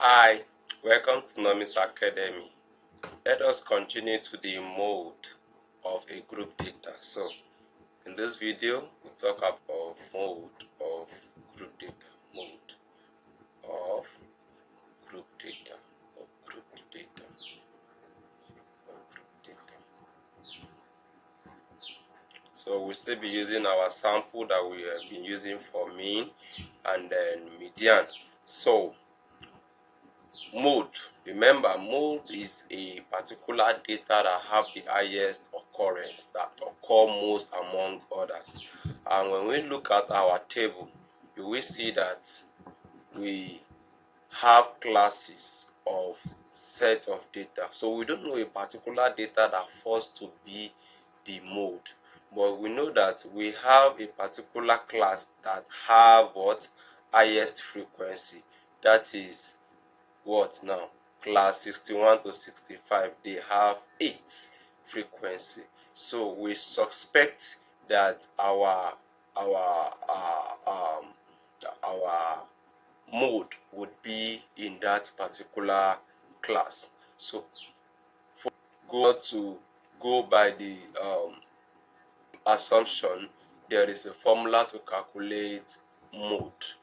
Hi, welcome to Nomis Academy. Let us continue to the mode of a group data. So, in this video, we'll talk about mode of group data. Mode of group data. Of group data. Of group data. So, we'll still be using our sample that we have been using for mean and then median. So, mode. Remember, mode is a particular data that have the highest occurrence, that occur most among others. And when we look at our table, you will see that we have classes of set of data. So we don't know a particular data that falls to be the mode, but we know that we have a particular class that have what highest frequency. That is what now? Class 61 to 65, they have 8 frequency. So we suspect that our mode would be in that particular class. So for to go by the assumption, there is a formula to calculate mode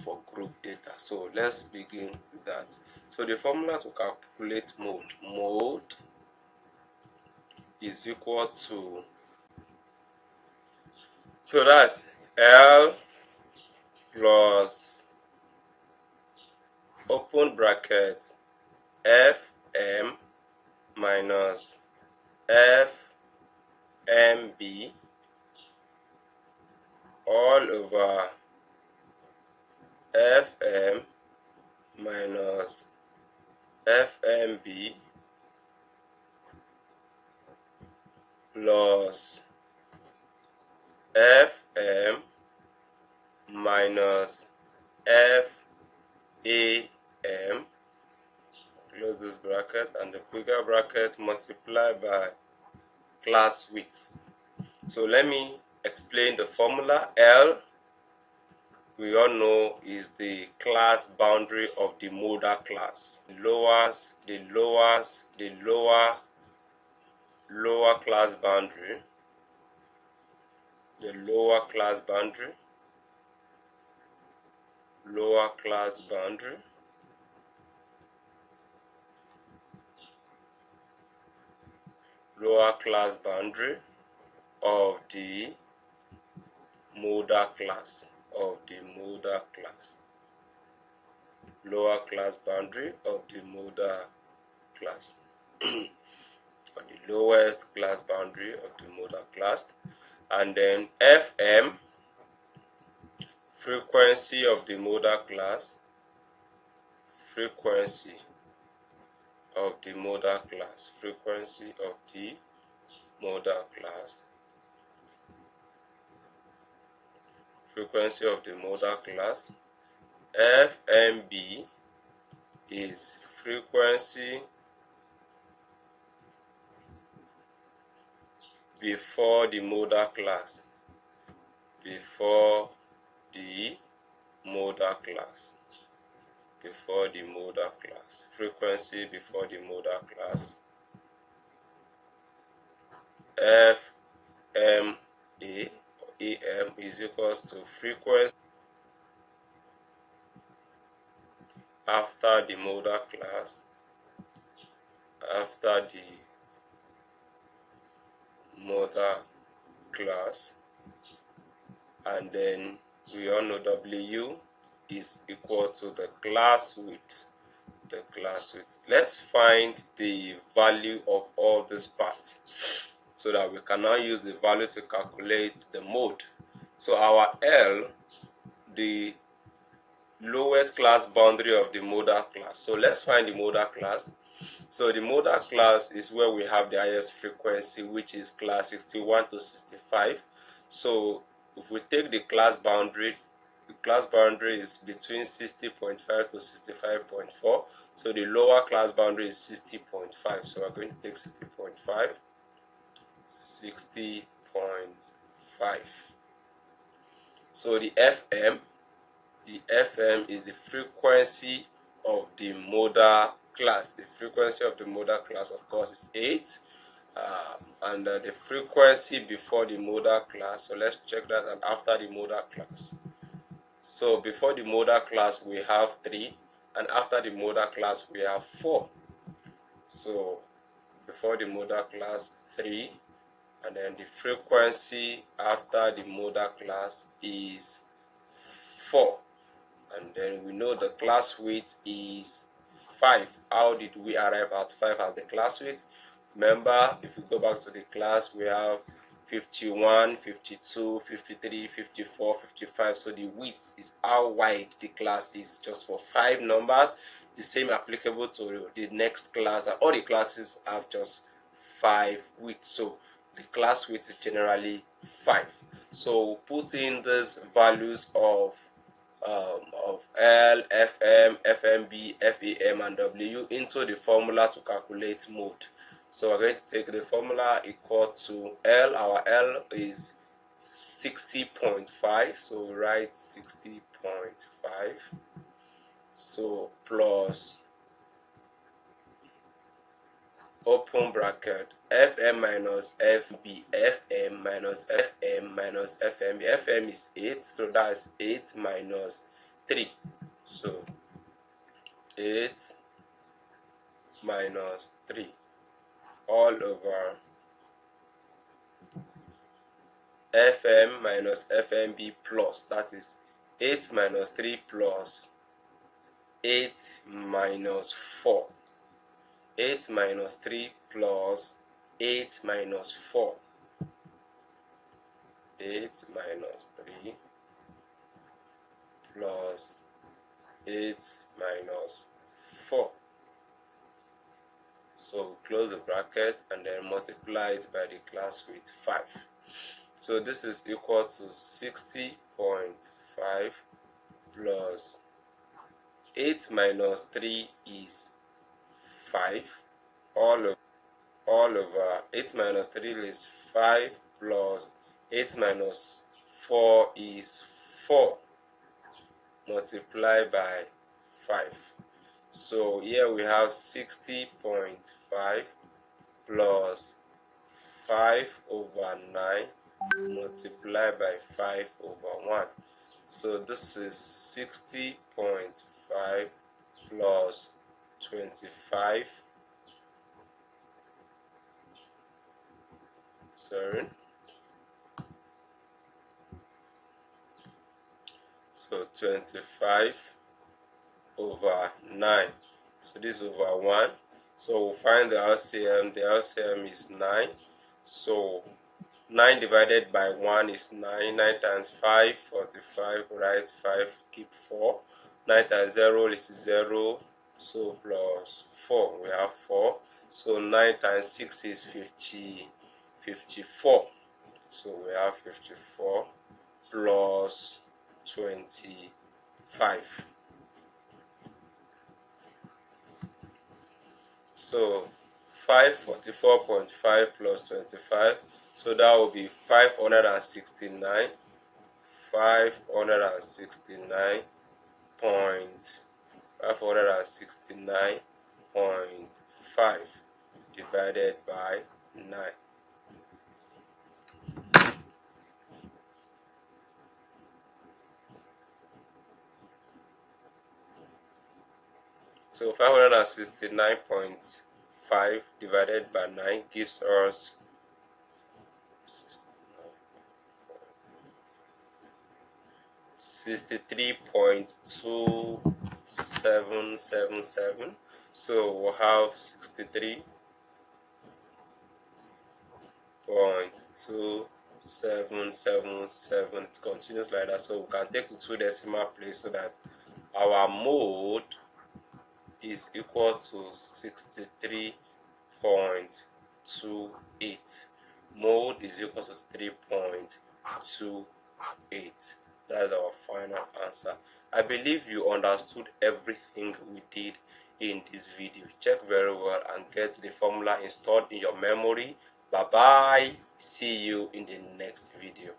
for group data. So let's begin with that. So the formula to calculate mode is equal to, so that's L plus open bracket FM minus FMB all over FM minus FMB plus FM minus FAM, close this bracket, and the bigger bracket multiply by class width. So let me explain the formula. L, we all know, is the class boundary of the modal class. Lower class boundary, the lower class boundary, lower class boundary, lower class boundary of the modal class, of the modal class, lower class boundary of the modal class, or the lowest class boundary of the modal class. And then FM, frequency of the modal class, frequency of the modal class, frequency of the modal class, frequency of the modal class. FMB is frequency before the modal class, before the modal class, before the modal class, frequency before the modal class. FMA, EM is equals to frequency after the modal class, after the modal class, and then we all know W is equal to the class width, the class width. Let's find the value of all these parts so that we can now use the value to calculate the mode. So our L, the lowest class boundary of the modal class. So let's find the modal class. So the modal class is where we have the highest frequency, which is class 61 to 65. So if we take the class boundary is between 60.5 to 65.4. So the lower class boundary is 60.5. So we're going to take 60.5, 60.5. So the FM is the frequency of the modal class. The frequency of the modal class, of course, is 8. And the frequency before the modal class, so let's check that, and after the modal class. So before the modal class we have 3, and after the modal class we have 4. So before the modal class 3, and then the frequency after the modal class is 4, and then we know the class width is 5. How did we arrive at 5 as the class width? Remember, if we go back to the class, we have 51, 52, 53, 54, 55. So the width is how wide the class is, just for 5 numbers. The same applicable to the next class. All the classes have just 5 widths. So the class width is generally 5. So put in these values of L, FM, FMB, FAM, and W into the formula to calculate mode. So we're going to take the formula equal to L. Our L is 60.5, so we write 60.5. So plus open bracket FM minus FB, FM minus FM minus FMB. FM is 8, so that's 8 minus 3. So 8 minus 3 all over FM minus FMB plus, that is 8 minus 3 plus 8 minus 4. 8 minus 3 plus 8 minus 4. 8 minus 3 plus 8 minus 4. So close the bracket and then multiply it by the class width 5. So this is equal to 60.5 plus 8 minus 3 is 5, all over 8 minus 3 is 5 plus 8 minus 4 is 4, multiplied by 5. So here we have 60.5 plus 5 over 9 multiplied by 5 over 1. So this is 60.5 plus 25. So 25 over 9. So this over 1. So we'll find the LCM. The LCM is 9. So 9 divided by 1 is 9. 9 times 5, 45. Write 5, keep 4. 9 times 0 is 0. So plus 4, we have 4. So 9 times 6 is 54. So we have 54 plus 25. So 544.5 plus 25. So that will be 569. 569.5 divided by 9. So 569.5 divided by 9 gives us 63.2777. So we'll have 63.2777. It continues like that. So we can take to 2 decimal place so that our mode is equal to 63.28. Mode is equal to 3.28. That is our final answer. I believe you understood everything we did in this video. Check very well and get the formula installed in your memory. Bye bye. See you in the next video.